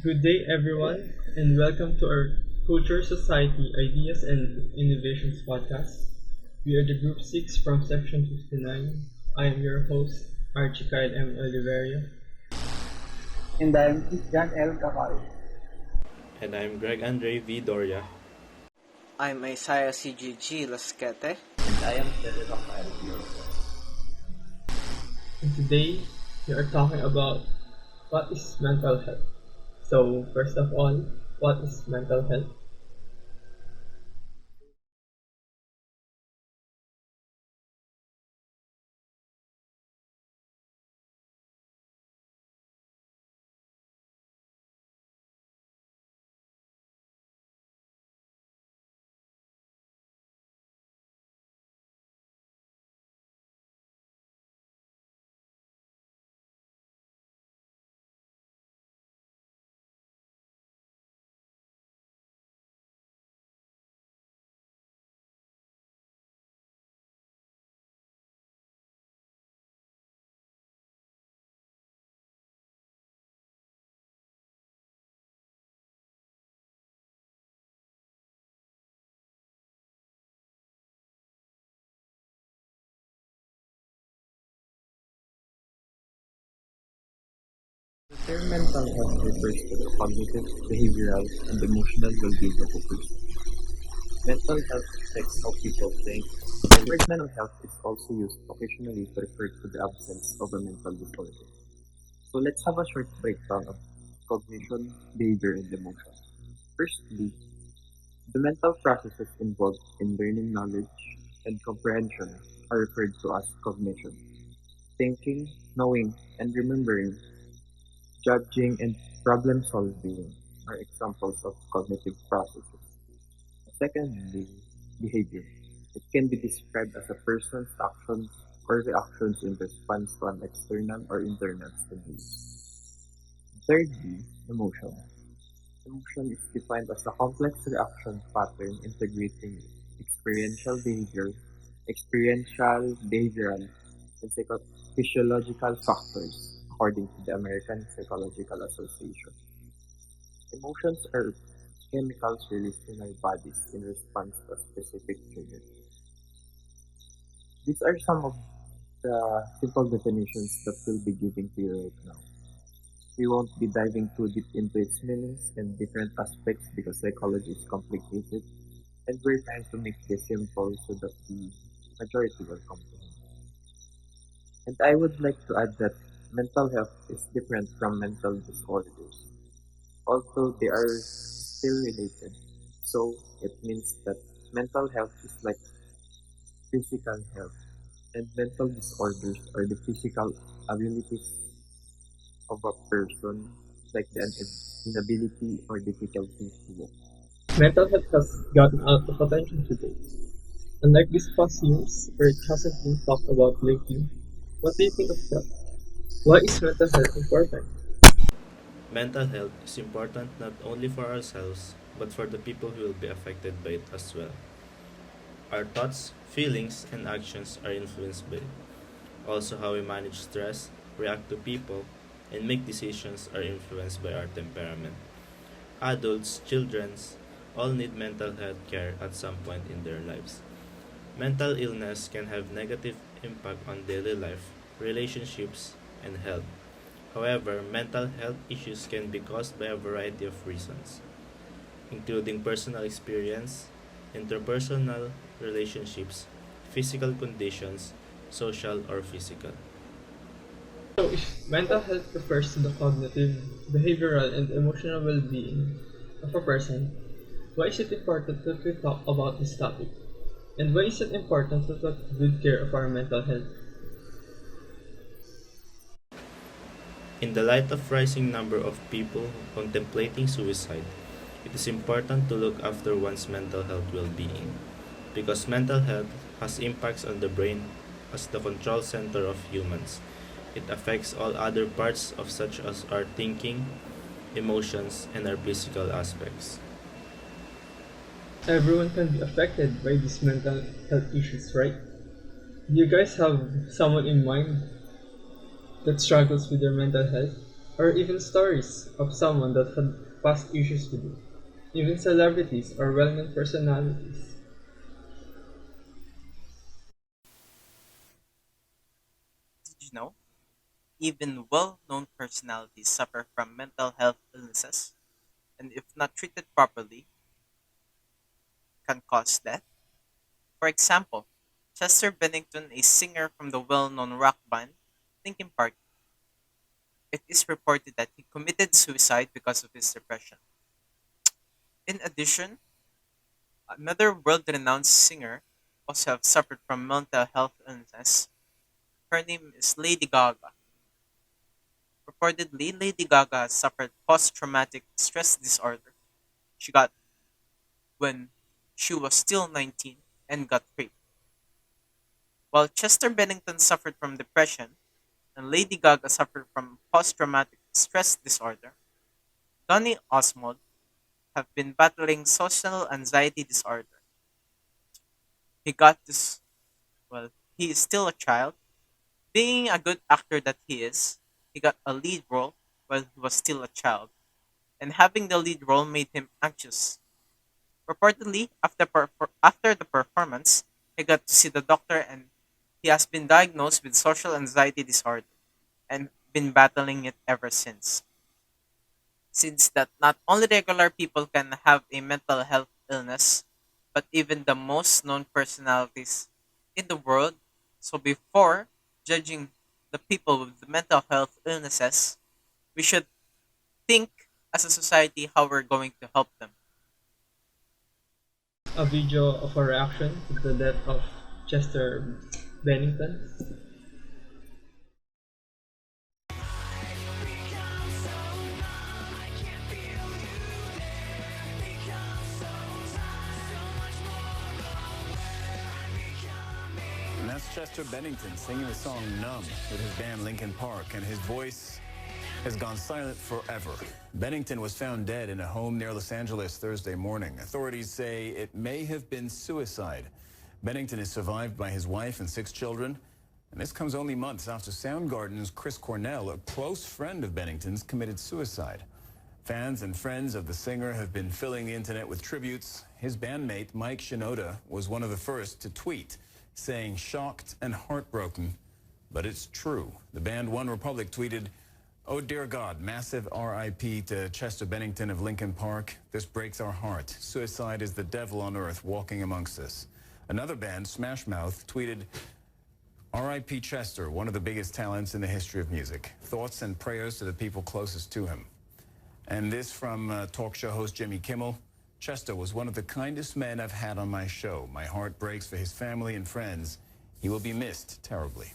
Good day, everyone, and welcome to our Culture Society Ideas and Innovations podcast. We are the Group 6 from Section 59. I am your host, Archie Kyle M. Oliveria. And I'm Christian L. Capal. And I'm Greg Andre V. Doria. I'm Isaiah CGG Lasquete. And I am Terry Rafael Diorso. And today, we are talking about what is mental health. So, first of all, what is mental health? The term mental health refers to the cognitive, behavioral, and emotional well-being of a person. Mental health affects how people think. The word mental health is also used occasionally to refer to the absence of a mental disorder. So let's have a short breakdown of cognition, behavior, and emotion. Firstly, the mental processes involved in learning knowledge and comprehension are referred to as cognition. Thinking, knowing, and remembering, judging, and problem solving are examples of cognitive processes. Secondly, behavior. It can be described as a person's actions or reactions in response to an external or internal stimulus. Thirdly, emotion. Emotion is defined as a complex reaction pattern integrating experiential, behavioral, and physiological factors, according to the American Psychological Association. Emotions are chemicals released in our bodies in response to a specific trigger. These are some of the simple definitions that we'll be giving to you right now. We won't be diving too deep into its meanings and different aspects because psychology is complicated, and we're trying to make this simple so that the majority will comprehend. And I would like to add that mental health is different from mental disorders, although they are still related. So it means that mental health is like physical health, and mental disorders are the physical abilities of a person, like the inability or difficulty to walk. Mental health has gotten a lot of attention today. Unlike these past years, where it hasn't been talked about lately, what do you think of that? Why is mental health important? Mental health is important not only for ourselves, but for the people who will be affected by it as well. Our thoughts, feelings, and actions are influenced by it. Also, how we manage stress, react to people, and make decisions are influenced by our temperament. Adults, children, all need mental health care at some point in their lives. Mental illness can have negative impact on daily life, relationships, and health. However, mental health issues can be caused by a variety of reasons, including personal experience, interpersonal relationships, physical conditions, social or physical. So, if mental health refers to the cognitive, behavioral, and emotional well-being of a person, why is it important that we talk about this topic? And why is it important to take good care of our mental health? In the light of rising number of people contemplating suicide, it is important to look after one's mental health well-being because mental health has impacts on the brain as the control center of humans. It affects all other parts of such as our thinking, emotions, and our physical aspects. Everyone can be affected by these mental health issues, right? Do you guys have someone in mind that struggles with their mental health? or even stories of someone that had past issues with it, even celebrities or well-known personalities. Did you know? Even well known personalities suffer from mental health illnesses, and if not treated properly, can cause death. For example, Chester Bennington, a singer from the well known rock band Linkin Park, it is reported that he committed suicide because of his depression. In addition, another world renowned singer also have suffered from mental health illness. Her name is Lady Gaga. Reportedly, Lady Gaga has suffered post traumatic stress disorder. She got when she was still 19 and got raped. While Chester Bennington suffered from depression and Lady Gaga suffered from post traumatic stress disorder, Donny Osmond have been battling social anxiety disorder. He got this, well, he is still a child. Being a good actor that he is, he got a lead role while he was still a child, and having the lead role made him anxious. Reportedly, after the performance, he got to see the doctor and he has been diagnosed with social anxiety disorder and been battling it ever since. Since that not only regular people can have a mental health illness, but even the most known personalities in the world. So before judging the people with the mental health illnesses, we should think as a society how we're going to help them. A video of a reaction to the death of Chester Bennington. And that's Chester Bennington singing the song Numb with his band Linkin Park, and his voice has gone silent forever. Bennington was found dead in a home near Los Angeles Thursday morning. Authorities say it may have been suicide. Bennington is survived by his wife and 6 children, and this comes only months after Soundgarden's Chris Cornell, a close friend of Bennington's, committed suicide. Fans and friends of the singer have been filling the internet with tributes. His bandmate, Mike Shinoda, was one of the first to tweet, saying shocked and heartbroken, but it's true. The band One Republic tweeted, "Oh dear God, massive RIP to Chester Bennington of Linkin Park. This breaks our heart. Suicide is the devil on earth walking amongst us." Another band, Smash Mouth, tweeted, "RIP Chester, one of the biggest talents in the history of music. Thoughts and prayers to the people closest to him." And this from talk show host Jimmy Kimmel. "Chester was one of the kindest men I've had on my show. My heart breaks for his family and friends. He will be missed terribly."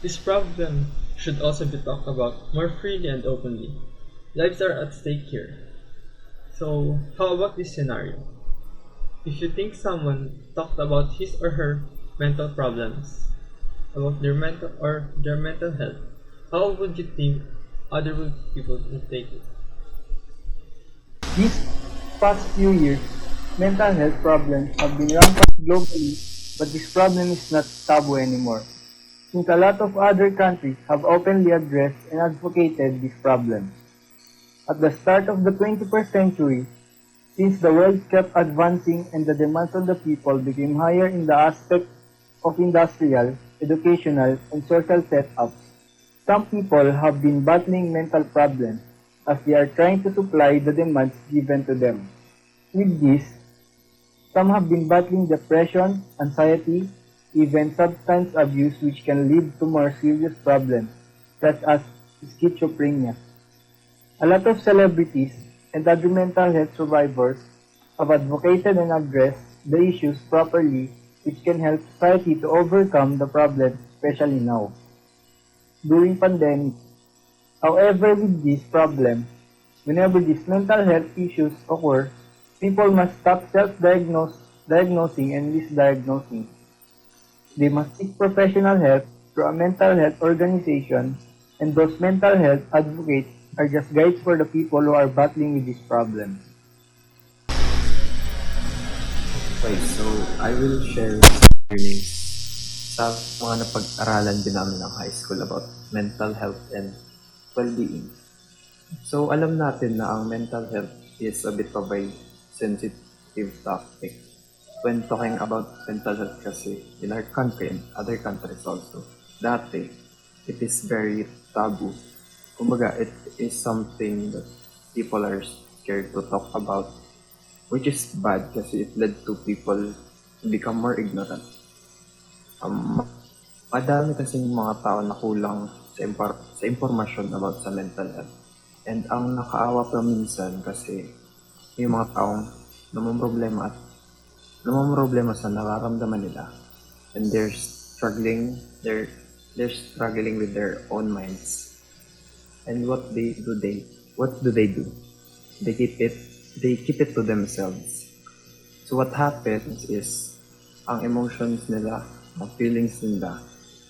This problem should also be talked about more freely and openly. Lives are at stake here. So, how about this scenario? If you think someone talked about his or her mental problems, about their mental health, how would you think other people would take it? These past few years, mental health problems have been rampant globally, but this problem is not taboo anymore, since a lot of other countries have openly addressed and advocated this problem. At the start of the 21st century, since the world kept advancing and the demands on the people became higher in the aspect of industrial, educational, and social setups, some people have been battling mental problems as they are trying to supply the demands given to them. With this, some have been battling depression, anxiety, even substance abuse, which can lead to more serious problems such as schizophrenia. A lot of celebrities and other mental health survivors have advocated and addressed the issues properly, which can help society to overcome the problems, especially now, during pandemic. However, with this problem, whenever these mental health issues occur, people must stop diagnosing and misdiagnosing. They must seek professional help through a mental health organization, and those mental health advocates are just guides for the people who are battling with this problem. Okay, so I will share some learnings sa mga napag-aralan din namin ng high school about mental health and well-being. So alam natin na ang mental health is a bit of a sensitive topic. When talking about mental health kasi in our country and other countries also, dati, it is very taboo. Kumbaga, it is something that people are scared to talk about, which is bad kasi it led to people to become more ignorant. Um, Madami kasing mga tao na kulang sa impormasyon about sa mental health. And ang nakaawa pa minsan kasi may mga taong namumroblema sa nararamdaman nila. And they're struggling with their own minds. And what do they do? They keep it to themselves. So what happens is ang emotions nila, ang feelings nila,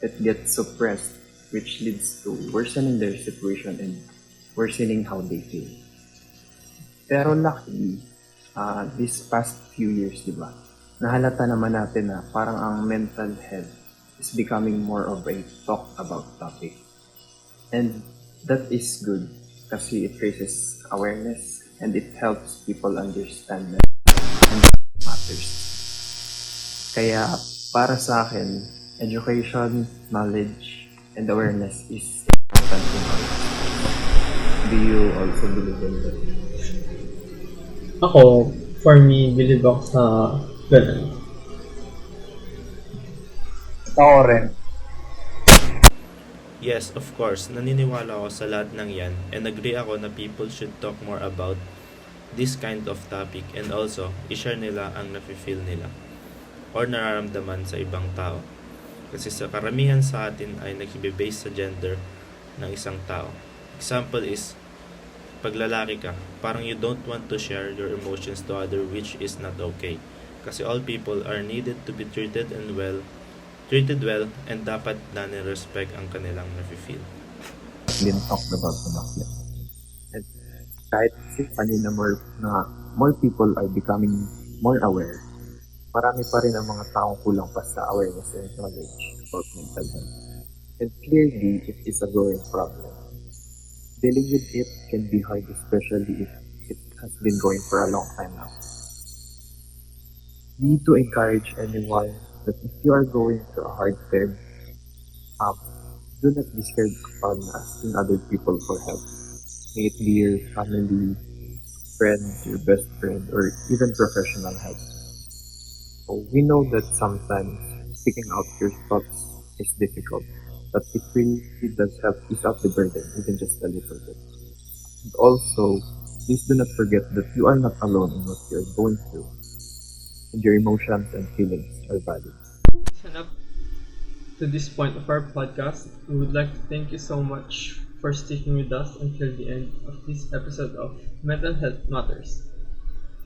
it gets suppressed, which leads to worsening their situation and worsening how they feel. Pero luckily, this past few years, di ba, nahalata naman natin na parang ang mental health is becoming more of a talked about topic. And that is good kasi it raises awareness and it helps people understand that matters. Kaya para sa akin, education, knowledge, and awareness is important in our lives. Do you also believe in that? Ako, for me, believe ako sa ganun. Ako rin. Yes, of course, naniniwala ako sa lahat ng yan and agree ako na people should talk more about this kind of topic and also i-share nila ang nafe-feel nila or nararamdaman sa ibang tao. Kasi sa karamihan sa atin ay nagbe-base sa gender ng isang tao. Example is, pag lalaki ka, parang you don't want to share your emotions to other, which is not okay. Kasi all people are needed to be treated well and dapat na ni-respect ang kanilang nafe-feel. Been talked about enough yet. And kahit kanina more people are becoming more aware, marami pa rin ang mga taong kulang pa sa awareness and knowledge about mental health. And clearly, it is a growing problem. Dealing with it can be hard, especially if it has been going for a long time now. We need to encourage anyone that if you are going through a hard time, do not be scared on asking other people for help. May it be your family, friends, your best friend, or even professional help. So we know that sometimes speaking out your thoughts is difficult, but it really does help ease out the burden, even just a little bit. And also, please do not forget that you are not alone in what you are going through, and your emotions and feelings are valid. Listen up to this point of our podcast. We would like to thank you so much for sticking with us until the end of this episode of Mental Health Matters.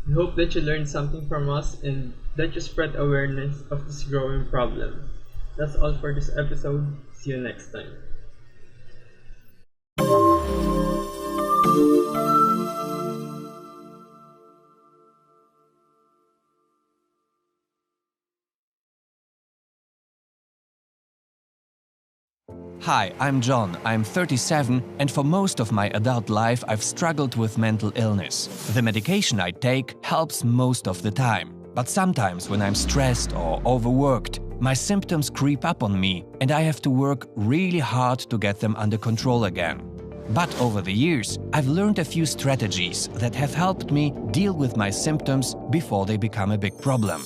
We hope that you learned something from us and that you spread awareness of this growing problem. That's all for this episode. See you next time. Hi, I'm John. I'm 37, and for most of my adult life, I've struggled with mental illness. The medication I take helps most of the time. But sometimes when I'm stressed or overworked, my symptoms creep up on me, and I have to work really hard to get them under control again. But over the years, I've learned a few strategies that have helped me deal with my symptoms before they become a big problem.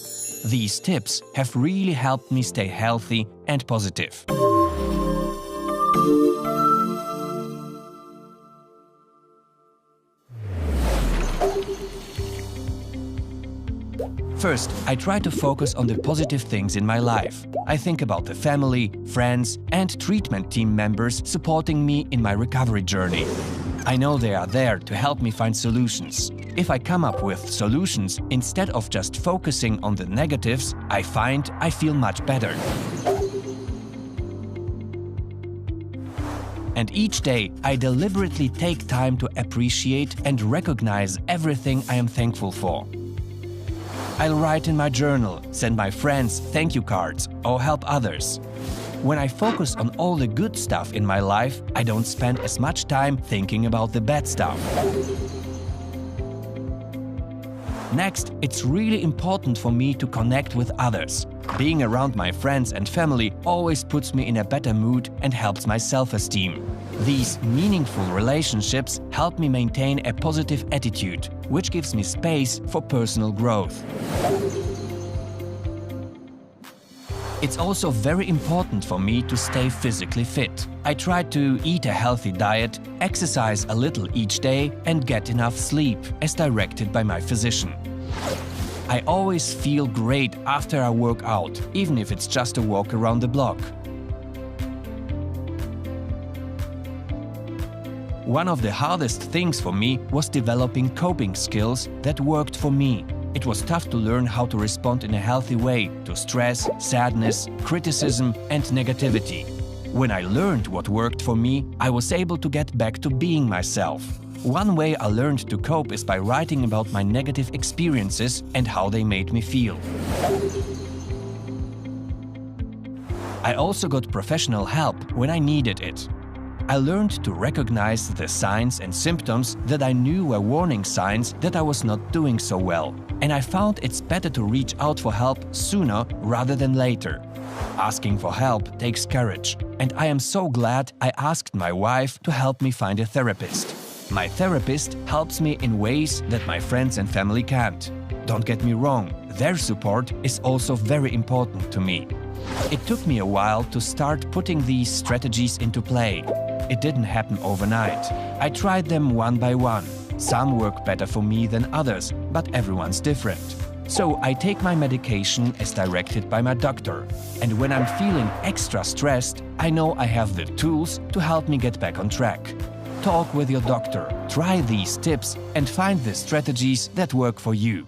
These tips have really helped me stay healthy and positive. First, I try to focus on the positive things in my life. I think about the family, friends, and treatment team members supporting me in my recovery journey. I know they are there to help me find solutions. If I come up with solutions instead of just focusing on the negatives, I find I feel much better. And each day, I deliberately take time to appreciate and recognize everything I am thankful for. I'll write in my journal, send my friends thank you cards, or help others. When I focus on all the good stuff in my life, I don't spend as much time thinking about the bad stuff. Next, it's really important for me to connect with others. Being around my friends and family always puts me in a better mood and helps my self-esteem. These meaningful relationships help me maintain a positive attitude, which gives me space for personal growth. It's also very important for me to stay physically fit. I try to eat a healthy diet, exercise a little each day, and get enough sleep, as directed by my physician. I always feel great after I work out, even if it's just a walk around the block. One of the hardest things for me was developing coping skills that worked for me. It was tough to learn how to respond in a healthy way to stress, sadness, criticism, and negativity. When I learned what worked for me, I was able to get back to being myself. One way I learned to cope is by writing about my negative experiences and how they made me feel. I also got professional help when I needed it. I learned to recognize the signs and symptoms that I knew were warning signs that I was not doing so well, and I found it's better to reach out for help sooner rather than later. Asking for help takes courage, and I am so glad I asked my wife to help me find a therapist. My therapist helps me in ways that my friends and family can't. Don't get me wrong, their support is also very important to me. It took me a while to start putting these strategies into play. It didn't happen overnight. I tried them one by one. Some work better for me than others, but everyone's different. So I take my medication as directed by my doctor. And when I'm feeling extra stressed, I know I have the tools to help me get back on track. Talk with your doctor, try these tips, and find the strategies that work for you.